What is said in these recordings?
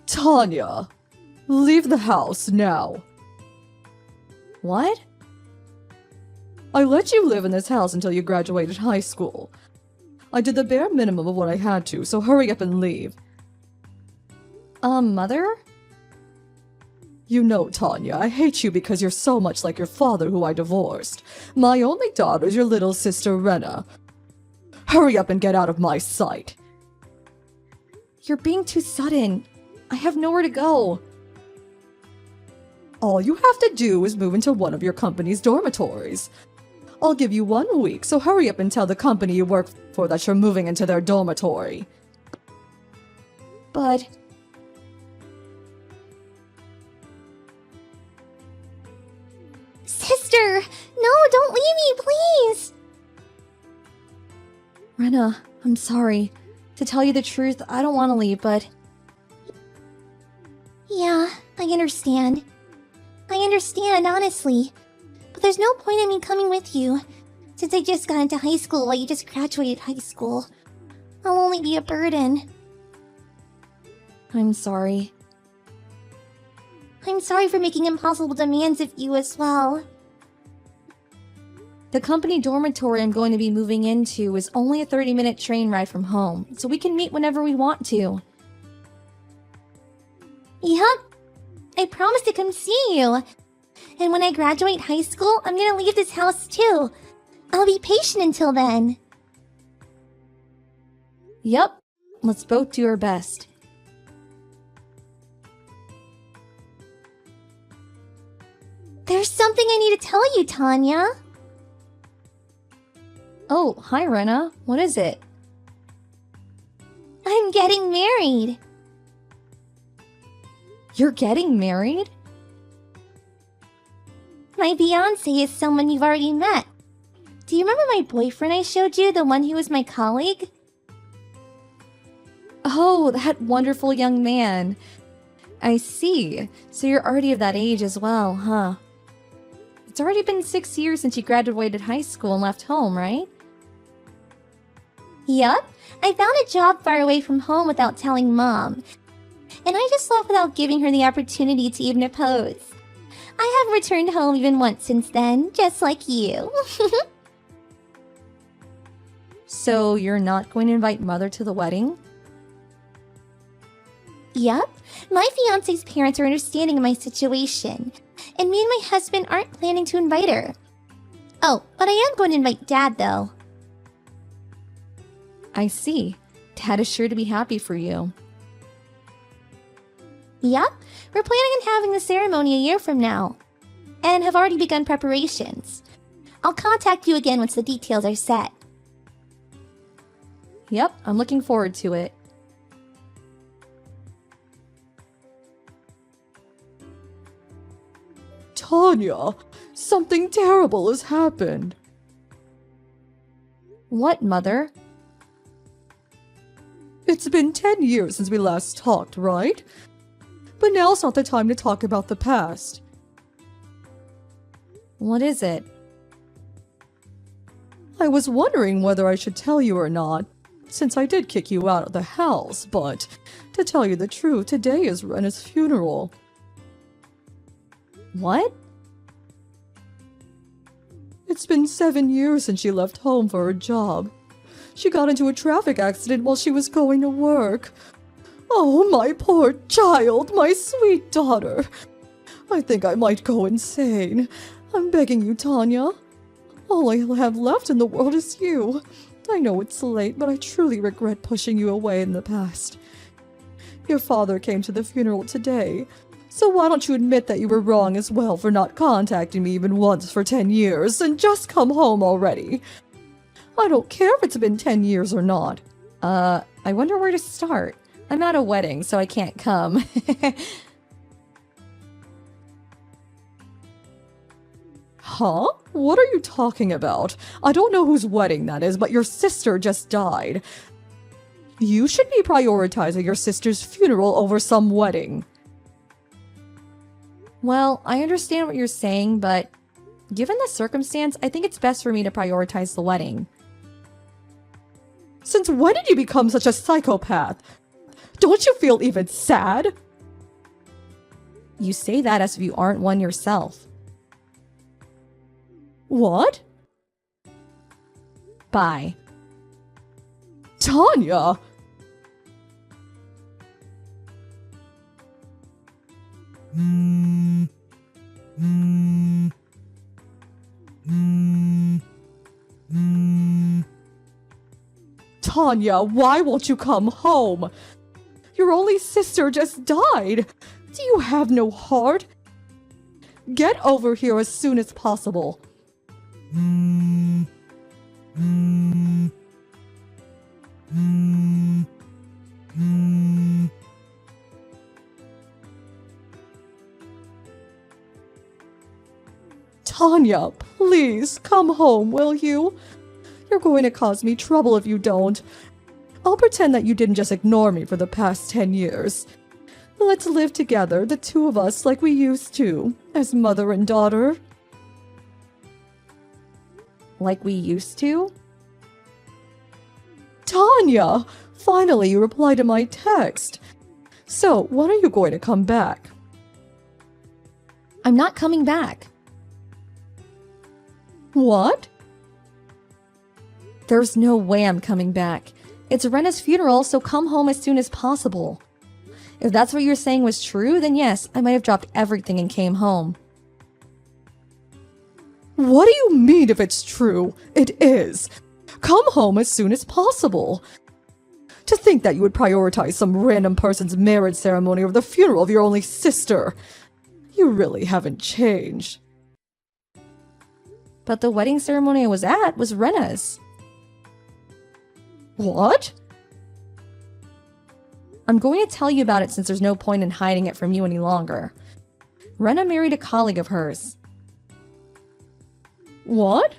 Tanya, leave the house now. What? I let you live in this house until you graduated high school. I did the bare minimum of what I had to, so hurry up and leave. Mother? You know, Tanya, I hate you because you're so much like your father who I divorced. My only daughter's your little sister, Rena. Hurry up and get out of my sight. You're being too sudden. I have nowhere to go. All you have to do is move into one of your company's dormitories. I'll give you 1 week, so hurry up and tell the company you work for that you're moving into their dormitory. But... Sister! No, don't leave me, please! Rena, I'm sorry. To tell you the truth, I don't want to leave, but... Yeah, I understand. I understand, honestly. But there's no point in me coming with you, since I just got into high school while you just graduated high school. I'll only be a burden. I'm sorry. I'm sorry for making impossible demands of you as well. The company dormitory I'm going to be moving into is only a 30-minute train ride from home, so we can meet whenever we want to. Yup. I promise to come see you. And when I graduate high school, I'm gonna leave this house too. I'll be patient until then. Yup. Let's both do our best. There's something I need to tell you, Tanya. Oh, hi Rena. What is it? I'm getting married. You're getting married? My fiancé is someone you've already met. Do you remember my boyfriend I showed you, the one who was my colleague? Oh, that wonderful young man. I see. So you're already of that age as well, huh? It's already been 6 years since you graduated high school and left home, right? Yup. I found a job far away from home without telling Mom. And I just left without giving her the opportunity to even oppose. I haven't returned home even once since then, just like you. So you're not going to invite Mother to the wedding? Yup. My fiancé's parents are understanding of my situation. And me and my husband aren't planning to invite her. Oh, but I am going to invite Dad, though. I see. Dad is sure to be happy for you. Yup. We're planning on having the ceremony a year from now. And have already begun preparations. I'll contact you again once the details are set. Yep, I'm looking forward to it. Tanya, something terrible has happened. What, Mother? It's been 10 years since we last talked, right? But now's not the time to talk about the past. What is it? I was wondering whether I should tell you or not, since I did kick you out of the house, but to tell you the truth, today is Rena's funeral. What? It's been 7 years since she left home for her job. She got into a traffic accident while she was going to work. Oh, my poor child, my sweet daughter. I think I might go insane. I'm begging you, Tanya. All I have left in the world is you. I know it's late, but I truly regret pushing you away in the past. Your father came to the funeral today, so why don't you admit that you were wrong as well for not contacting me even once for 10 years, and just come home already? I don't care if it's been 10 years or not. I wonder where to start. I'm at a wedding, so I can't come. Huh? What are you talking about? I don't know whose wedding that is, but your sister just died. You should be prioritizing your sister's funeral over some wedding. Well, I understand what you're saying, but given the circumstance, I think it's best for me to prioritize the wedding. Since when did you become such a psychopath? Don't you feel even sad? You say that as if you aren't one yourself. What? Bye. Tanya! Tanya, why won't you come home? Your only sister just died. Do you have no heart? Get over here as soon as possible. Tanya, please come home, will you? You're going to cause me trouble if you don't. I'll pretend that you didn't just ignore me for the past 10 years. Let's live together, the two of us, like we used to, as mother and daughter. Like we used to? Tanya! Finally, you replied to my text. So, when are you going to come back? I'm not coming back. What? There's no way I'm coming back. It's Rena's funeral, so come home as soon as possible. If that's what you're saying was true, then yes, I might have dropped everything and came home. What do you mean if it's true? It is. Come home as soon as possible. To think that you would prioritize some random person's marriage ceremony over the funeral of your only sister. You really haven't changed. But the wedding ceremony I was at was Rena's. What? I'm going to tell you about it since there's no point in hiding it from you any longer. Rena married a colleague of hers. What?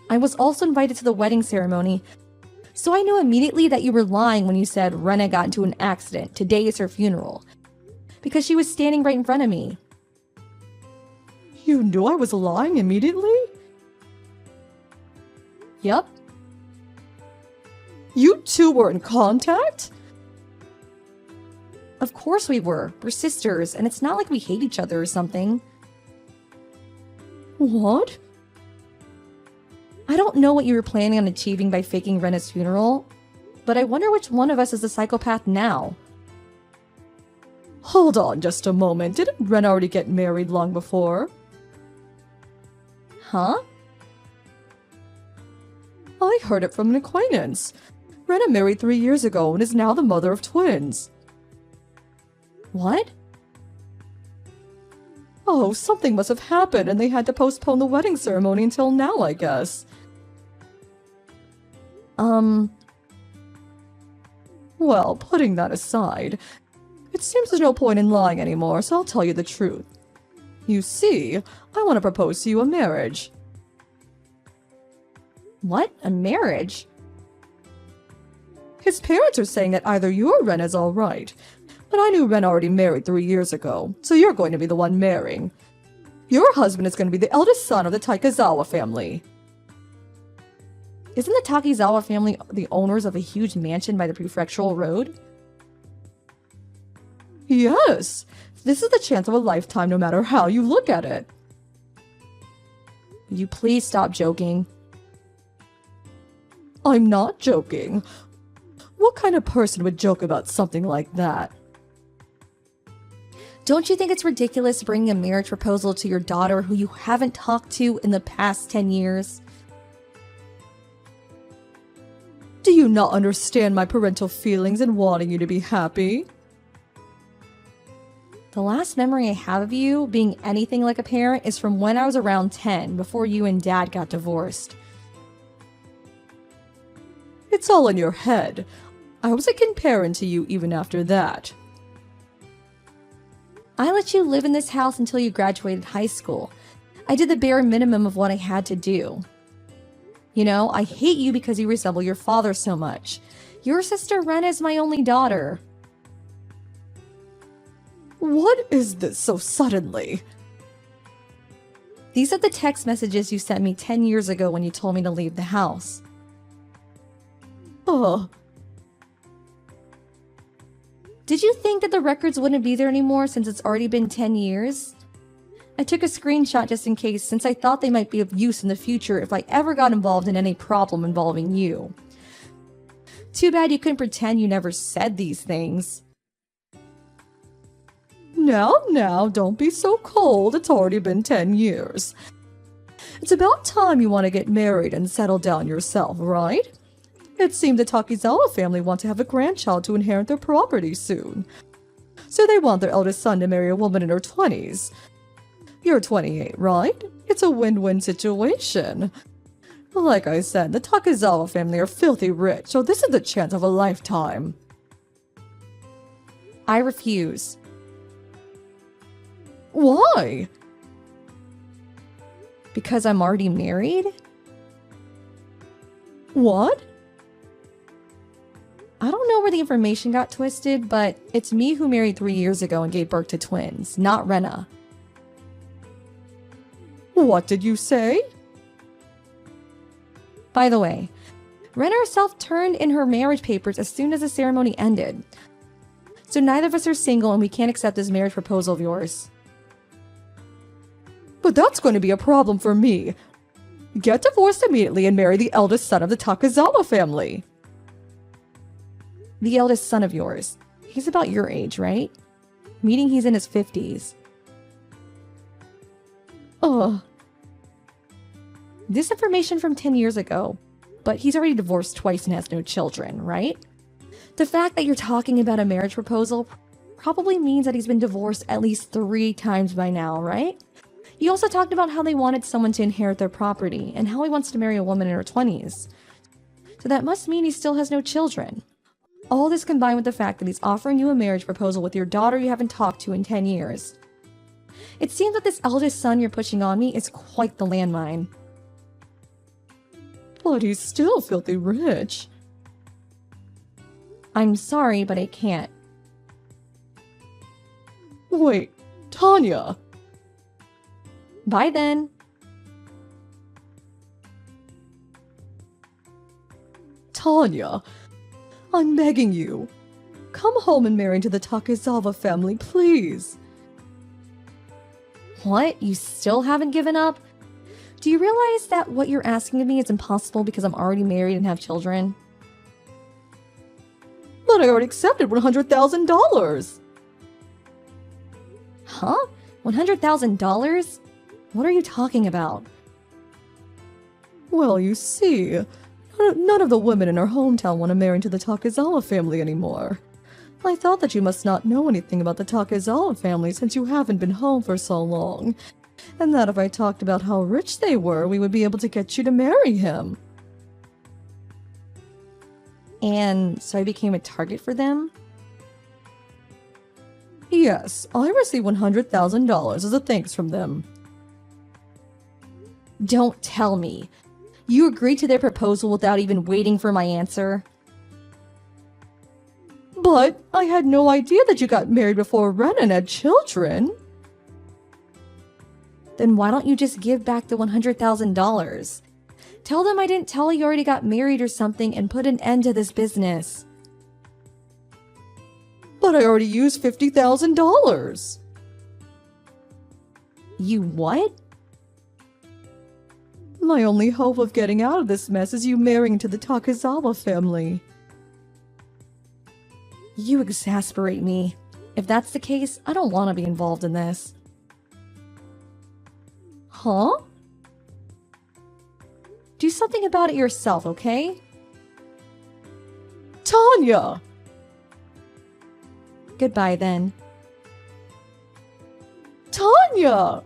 I was also invited to the wedding ceremony, so I knew immediately that you were lying when you said Rena got into an accident. Today is her funeral. Because she was standing right in front of me. You knew I was lying immediately? Yup. You two were in contact? Of course we were. We're sisters, and it's not like we hate each other or something. What? I don't know what you were planning on achieving by faking Rena's funeral, but I wonder which one of us is the psychopath now. Hold on just a moment. Didn't Ren already get married long before? Huh? I heard it from an acquaintance. Rena married 3 years ago and is now the mother of twins. What? Oh, something must have happened and they had to postpone the wedding ceremony until now, I guess. Well, putting that aside, it seems there's no point in lying anymore, so I'll tell you the truth. You see, I want to propose to you a marriage. What? A marriage? His parents are saying that either you or Ren is alright, but I knew Ren already married 3 years ago, so you're going to be the one marrying. Your husband is going to be the eldest son of the Taikazawa family. Isn't the Takizawa family the owners of a huge mansion by the prefectural road? Yes, this is the chance of a lifetime no matter how you look at it. Would you please stop joking? I'm not joking. What kind of person would joke about something like that? Don't you think it's ridiculous bringing a marriage proposal to your daughter who you haven't talked to in the past 10 years? Do you not understand my parental feelings and wanting you to be happy? The last memory I have of you being anything like a parent is from when I was around 10, before you and Dad got divorced. It's all in your head. I was a good parent to you even after that. I let you live in this house until you graduated high school. I did the bare minimum of what I had to do. You know, I hate you because you resemble your father so much. Your sister Ren is my only daughter. What is this so suddenly? These are the text messages you sent me 10 years ago when you told me to leave the house. Did you think that the records wouldn't be there anymore since it's already been 10 years? I took a screenshot just in case, since I thought they might be of use in the future if I ever got involved in any problem involving you. Too bad you couldn't pretend you never said these things. Now, don't be so cold. It's already been 10 years. It's about time you want to get married and settle down yourself, right? It seemed the Takizawa family want to have a grandchild to inherit their property soon. So they want their eldest son to marry a woman in her 20s. You're 28, right? It's a win-win situation. Like I said, the Takizawa family are filthy rich, so this is the chance of a lifetime. I refuse. Why? Because I'm already married? What? I don't know where the information got twisted, but it's me who married 3 years ago and gave birth to twins, not Rena. What did you say? By the way, Rena herself turned in her marriage papers as soon as the ceremony ended. So neither of us are single and we can't accept this marriage proposal of yours. But that's going to be a problem for me. Get divorced immediately and marry the eldest son of the Takizawa family. The eldest son of yours. He's about your age, right? Meaning he's in his 50s. Ugh. This information from 10 years ago, but he's already divorced twice and has no children, right? The fact that you're talking about a marriage proposal probably means that he's been divorced at least 3 times by now, right? You also talked about how they wanted someone to inherit their property and how he wants to marry a woman in her 20s. So that must mean he still has no children. All this combined with the fact that he's offering you a marriage proposal with your daughter you haven't talked to in 10 years. It seems that this eldest son you're pushing on me is quite the landmine. But he's still filthy rich. I'm sorry, but I can't. Wait, Tanya. Bye then. Tanya, I'm begging you. Come home and marry into the Takizawa family, please. What? You still haven't given up? Do you realize that what you're asking of me is impossible because I'm already married and have children? But I already accepted $100,000. Huh? $100,000? What are you talking about? Well, you see, none of the women in our hometown want to marry into the Takizawa family anymore. I thought that you must not know anything about the Takizawa family since you haven't been home for so long, and that if I talked about how rich they were, we would be able to get you to marry him. And so I became a target for them? Yes, I received $100,000 as a thanks from them. Don't tell me. You agreed to their proposal without even waiting for my answer? But I had no idea that you got married before Renan had children. Then why don't you just give back the $100,000? Tell them I didn't tell you already got married or something and put an end to this business. But I already used $50,000. You what? My only hope of getting out of this mess is you marrying into the Takizawa family. You exasperate me. If that's the case, I don't want to be involved in this. Huh? Do something about it yourself, okay? Tanya! Goodbye then. Tanya!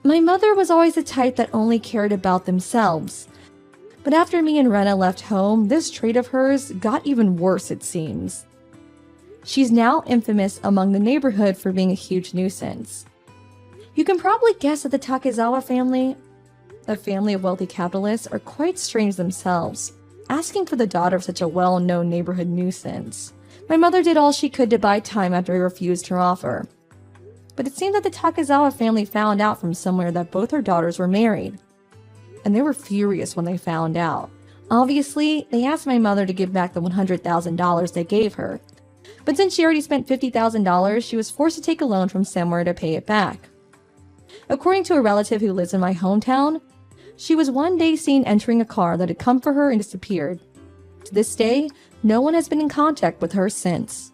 My mother was always the type that only cared about themselves. But after me and Rena left home, this trait of hers got even worse, it seems. She's now infamous among the neighborhood for being a huge nuisance. You can probably guess that the Takizawa family, a family of wealthy capitalists, are quite strange themselves, asking for the daughter of such a well-known neighborhood nuisance. My mother did all she could to buy time after I refused her offer. But it seemed that the Takizawa family found out from somewhere that both her daughters were married. And they were furious when they found out. Obviously, they asked my mother to give back the $100,000 they gave her. But since she already spent $50,000, she was forced to take a loan from somewhere to pay it back. According to a relative who lives in my hometown, she was one day seen entering a car that had come for her and disappeared. To this day, no one has been in contact with her since.